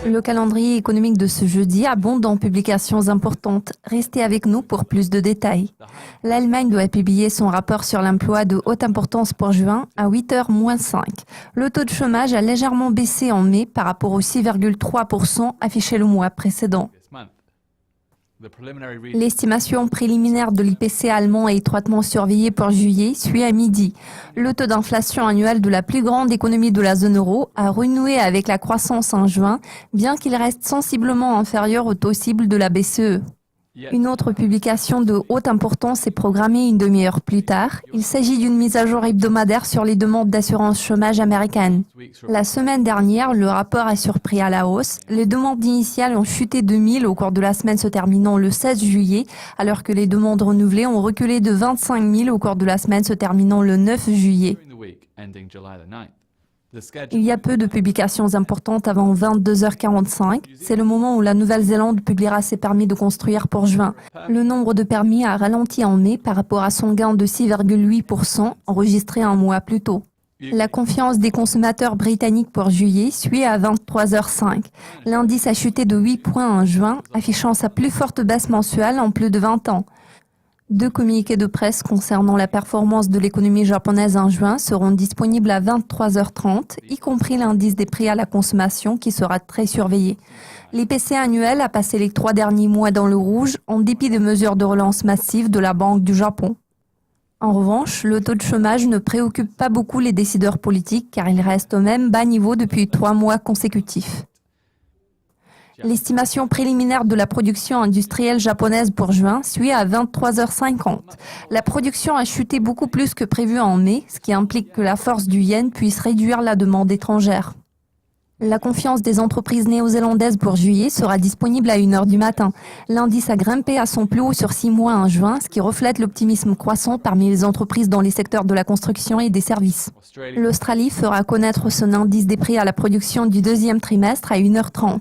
Le calendrier économique de ce jeudi abonde en publications importantes. Restez avec nous pour plus de détails. L'Allemagne doit publier son rapport sur l'emploi de haute importance pour juin à 8h-5. Le taux de chômage a légèrement baissé en mai par rapport aux 6,3% affichés le mois précédent. L'estimation préliminaire de l'IPC allemand est étroitement surveillée pour juillet, suit à midi. Le taux d'inflation annuel de la plus grande économie de la zone euro a renoué avec la croissance en juin, bien qu'il reste sensiblement inférieur au taux cible de la BCE. Une autre publication de haute importance est programmée une demi-heure plus tard. Il s'agit d'une mise à jour hebdomadaire sur les demandes d'assurance chômage américaine. La semaine dernière, le rapport a surpris à la hausse. Les demandes initiales ont chuté de 1000 au cours de la semaine se terminant le 16 juillet, alors que les demandes renouvelées ont reculé de 25 000 au cours de la semaine se terminant le 9 juillet. Il y a peu de publications importantes avant 22h45. C'est le moment où la Nouvelle-Zélande publiera ses permis de construire pour juin. Le nombre de permis a ralenti en mai par rapport à son gain de 6,8% enregistré un mois plus tôt. La confiance des consommateurs britanniques pour juillet suit à 23h05. L'indice a chuté de 8 points en juin, affichant sa plus forte baisse mensuelle en plus de 20 ans. 2 communiqués de presse concernant la performance de l'économie japonaise en juin seront disponibles à 23h30, y compris l'indice des prix à la consommation qui sera très surveillé. L'IPC annuel a passé les 3 derniers mois dans le rouge en dépit des mesures de relance massive de la Banque du Japon. En revanche, le taux de chômage ne préoccupe pas beaucoup les décideurs politiques car il reste au même bas niveau depuis 3 mois consécutifs. L'estimation préliminaire de la production industrielle japonaise pour juin suit à 23h50. La production a chuté beaucoup plus que prévu en mai, ce qui implique que la force du yen puisse réduire la demande étrangère. La confiance des entreprises néo-zélandaises pour juillet sera disponible à 1h du matin. L'indice a grimpé à son plus haut sur 6 mois en juin, ce qui reflète l'optimisme croissant parmi les entreprises dans les secteurs de la construction et des services. L'Australie fera connaître son indice des prix à la production du deuxième trimestre à 1h30.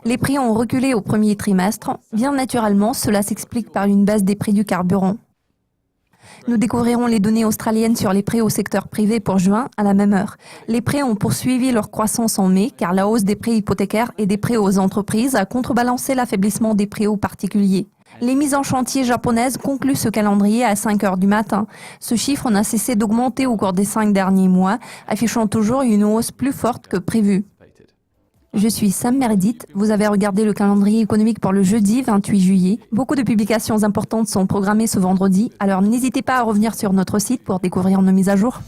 Les prix ont reculé au premier trimestre. Bien naturellement, cela s'explique par une baisse des prix du carburant. Nous découvrirons les données australiennes sur les prix au secteur privé pour juin à la même heure. Les prix ont poursuivi leur croissance en mai car la hausse des prix hypothécaires et des prix aux entreprises a contrebalancé l'affaiblissement des prix aux particuliers. Les mises en chantier japonaises concluent ce calendrier à 5h du matin. Ce chiffre n'a cessé d'augmenter au cours des 5 derniers mois, affichant toujours une hausse plus forte que prévue. Je suis Sam Meredith. Vous avez regardé le calendrier économique pour le jeudi 28 juillet. Beaucoup de publications importantes sont programmées ce vendredi, alors n'hésitez pas à revenir sur notre site pour découvrir nos mises à jour.